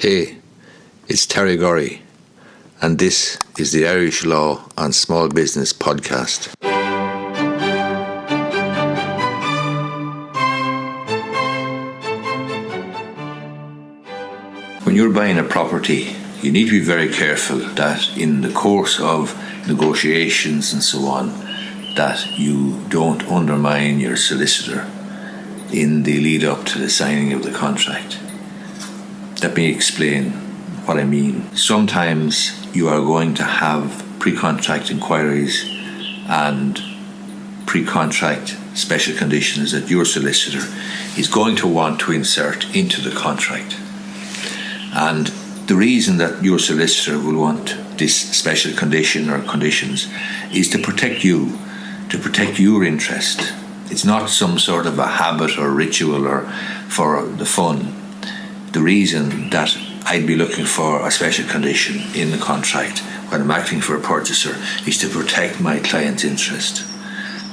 Hey, it's Terry Gorry, and this is the Irish Law and Small Business podcast. When you're buying a property, you need to be very careful that in the course of negotiations and so on, that you don't undermine your solicitor in the lead up to the signing of the contract. Let me explain what I mean. Sometimes you are going to have pre-contract inquiries and pre-contract special conditions that your solicitor is going to want to insert into the contract. And the reason that your solicitor will want this special condition or conditions is to protect you, to protect your interest. It's not some sort of a habit or ritual or for the fun. The reason that I'd be looking for a special condition in the contract when I'm acting for a purchaser is to protect my client's interest.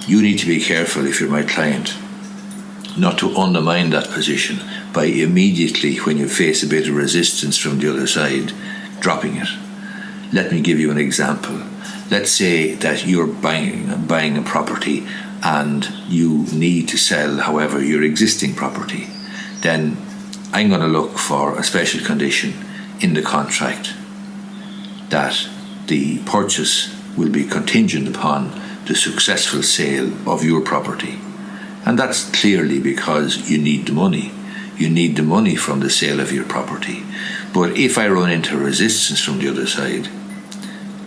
You need to be careful, if you're my client, not to undermine that position by immediately, when you face a bit of resistance from the other side, dropping it. Let me give you an example. Let's say that you're buying a property and you need to sell, however, your existing property. Then I'm going to look for a special condition in the contract that the purchase will be contingent upon the successful sale of your property. And that's clearly because you need the money. You need the money from the sale of your property. But if I run into resistance from the other side,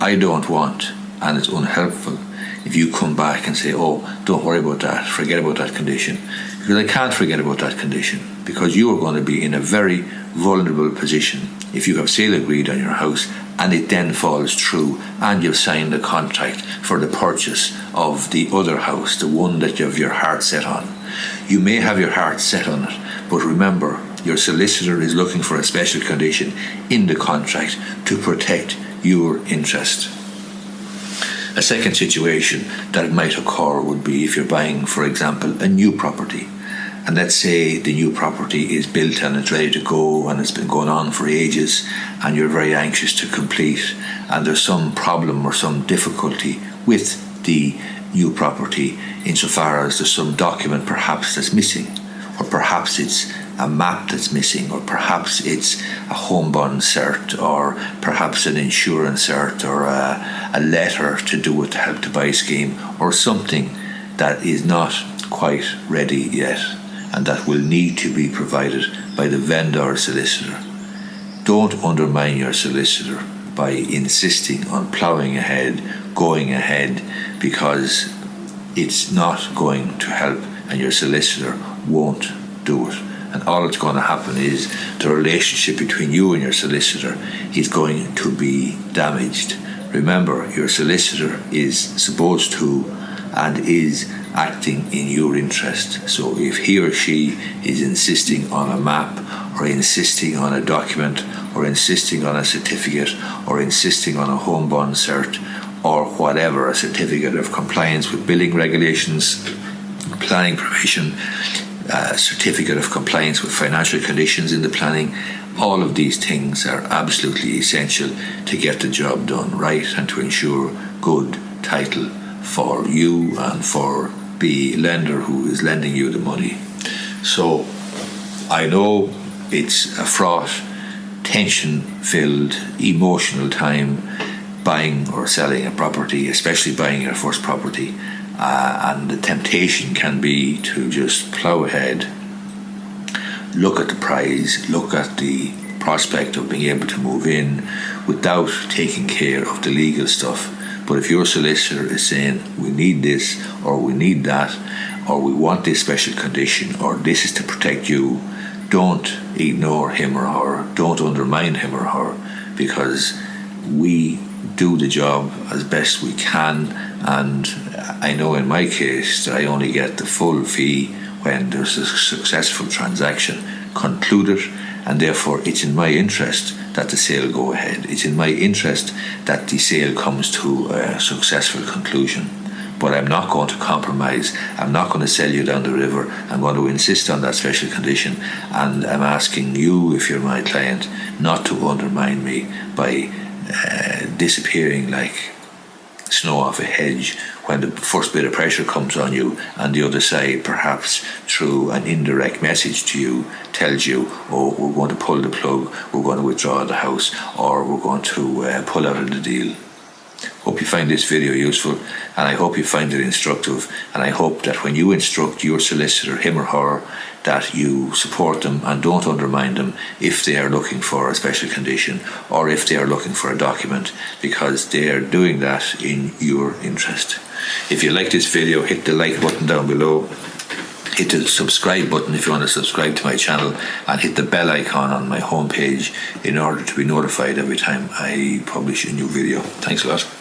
I don't want, and it's unhelpful, if you come back and say, oh, don't worry about that, forget about that condition. Because I can't forget about that condition, because you are going to be in a very vulnerable position if you have sale agreed on your house and it then falls through and you've signed a contract for the purchase of the other house, the one that you have your heart set on. You may have your heart set on it, but remember, your solicitor is looking for a special condition in the contract to protect your interest. A second situation that might occur would be if you're buying, for example, a new property. And let's say the new property is built and it's ready to go and it's been going on for ages and you're very anxious to complete, and there's some problem or some difficulty with the new property insofar as there's some document perhaps that's missing, or perhaps it's a map that's missing, or perhaps it's a home bond cert, or perhaps an insurance cert, or a letter to do with the Help to Buy scheme, or something that is not quite ready yet and that will need to be provided by the vendor solicitor. Don't undermine your solicitor by insisting on ploughing ahead, going ahead, because it's not going to help and your solicitor won't do it. And all that's going to happen is the relationship between you and your solicitor is going to be damaged. Remember, your solicitor is supposed to and is acting in your interest. So if he or she is insisting on a map, or insisting on a document, or insisting on a certificate, or insisting on a home bond cert, or whatever, a certificate of compliance with building regulations, planning permission, certificate of compliance with financial conditions in the planning, all of these things are absolutely essential to get the job done right and to ensure good title for you and for the lender who is lending you the money. So I know it's a fraught, tension-filled, emotional time buying or selling a property, especially buying your first property. And the temptation can be to just plough ahead, look at the price, look at the prospect of being able to move in without taking care of the legal stuff. But if your solicitor is saying, we need this, or we need that, or we want this special condition, or this is to protect you, don't ignore him or her, don't undermine him or her, because we do the job as best we can. And I know in my case that I only get the full fee when there's a successful transaction concluded, and therefore it's in my interest that the sale go ahead. It's in my interest that the sale comes to a successful conclusion. but I'm not going to compromise. I'm not going to sell you down the river. I'm going to insist on that special condition, and I'm asking you, if you're my client, not to undermine me by disappearing like snow off a hedge when the first bit of pressure comes on you, and the other side, perhaps through an indirect message to you, tells you, oh, we're going to pull the plug, we're going to withdraw the house, or we're going to pull out of the deal. Hope you find this video useful, and I hope you find it instructive, and I hope that when you instruct your solicitor, him or her, that you support them and don't undermine them if they are looking for a special condition or if they are looking for a document, because they are doing that in your interest. If you like this video, hit the like button down below, hit the subscribe button if you want to subscribe to my channel, and hit the bell icon on my homepage in order to be notified every time I publish a new video. Thanks a lot.